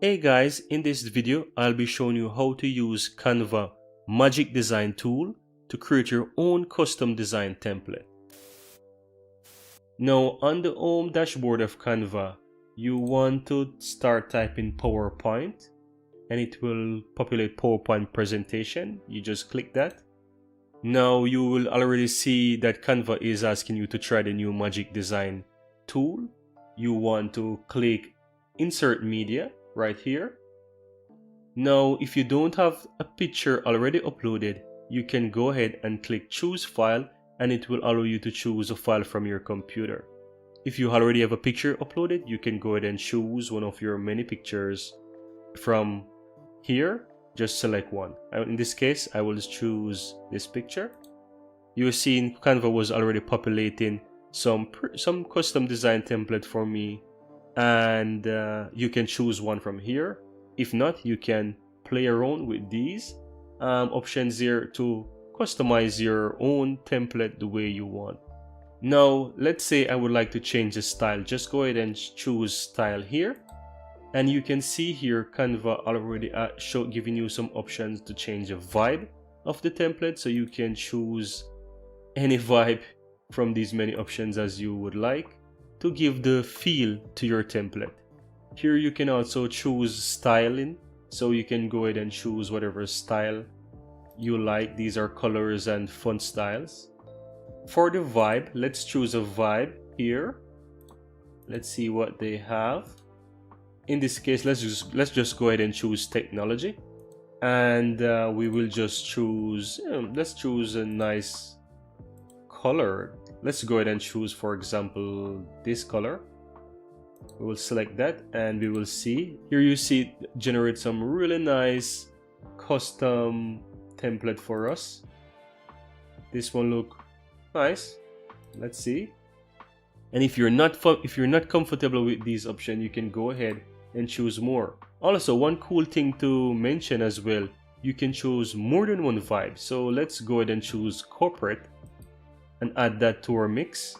Hey guys, in this video I'll be showing you how to use Canva Magic design tool to create your own custom design template. Now on the home dashboard of Canva, you want to start typing PowerPoint and it will populate PowerPoint presentation. You just click that. Now you will already see that Canva is asking you to try the new Magic design tool. You want to click Insert Media right here. Now if you don't have a picture already uploaded, you can go ahead and click Choose File and it will allow you to choose a file from your computer. If you already have a picture uploaded, you can go ahead and choose one of your many pictures from here. Just select one. In this case, I will choose this picture. You're seeing Canva was already populating some custom design template for me, and you can choose one from here. If not, you can play around with these options here to customize your own template the way you want. Now let's say I would like to change the style. Just go ahead and choose style here, and you can see here Canva already giving you some options to change the vibe of the template, so you can choose any vibe from these many options as you would like to give the feel to your template. Here you can also choose styling, so you can go ahead and choose whatever style you like. These are colors and font styles. For the vibe, let's choose a vibe here. Let's see what they have. In this case, let's just go ahead and choose technology, and we will just choose let's choose a nice color. Let's go ahead and choose, for example, this color. We will select that and we will see here, you see it generate some really nice custom template for us. This one look nice. Let's see. And if you're not comfortable with these options, you can go ahead and choose more. Also, one cool thing to mention as well, you can choose more than one vibe. So let's go ahead and choose corporate and add that to our mix.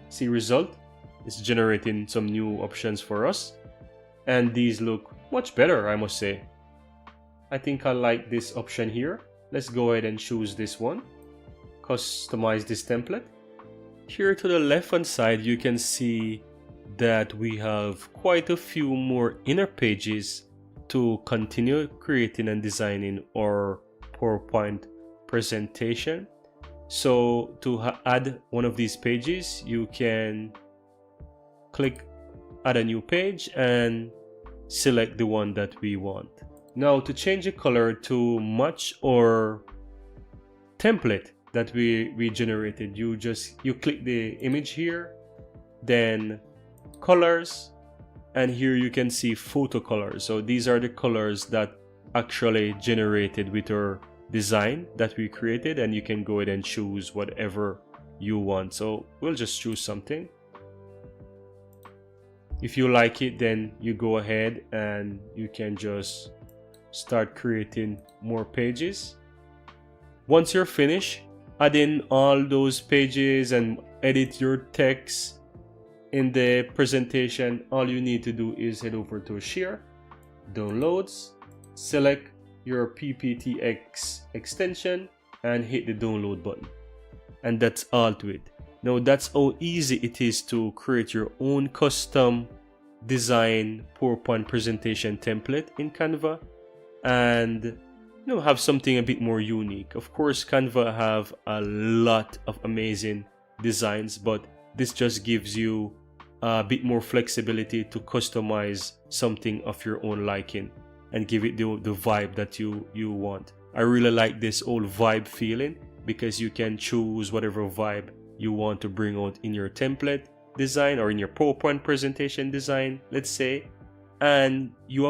See result? It's generating some new options for us, and these look much better, I must say. I think I like this option here. Let's go ahead and choose this one. Customize this template. Here to the left hand side, you can see that we have quite a few more inner pages to continue creating and designing our PowerPoint presentation. So to add one of these pages, you can click add a new page and select the one that we want. Now to change the color to match our template that we generated, you click the image here, then colors, and here you can see photo colors. So these are the colors that actually generated with our design that we created, and you can go ahead and choose whatever you want. So we'll just choose something. If you like it, then you go ahead and you can just start creating more pages. Once you're finished, add in all those pages and edit your text in the presentation. All you need to do is head over to Share, Downloads, select your PPTX extension and hit the download button, and that's all to it. Now that's how easy it is to create your own custom design PowerPoint presentation template in Canva, and have something a bit more unique. Of course, Canva have a lot of amazing designs, but this just gives you a bit more flexibility to customize something of your own liking and give it the vibe that you want. I really like this old vibe feeling because you can choose whatever vibe you want to bring out in your template design or in your PowerPoint presentation design, let's say, and you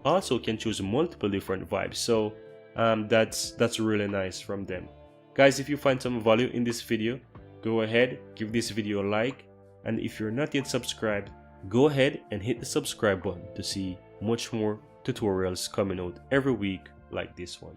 also can choose multiple different vibes. So that's really nice from them. Guys, if you find some value in this video, go ahead, give this video a like, and if you're not yet subscribed, go ahead and hit the subscribe button to see much more tutorials coming out every week like this one.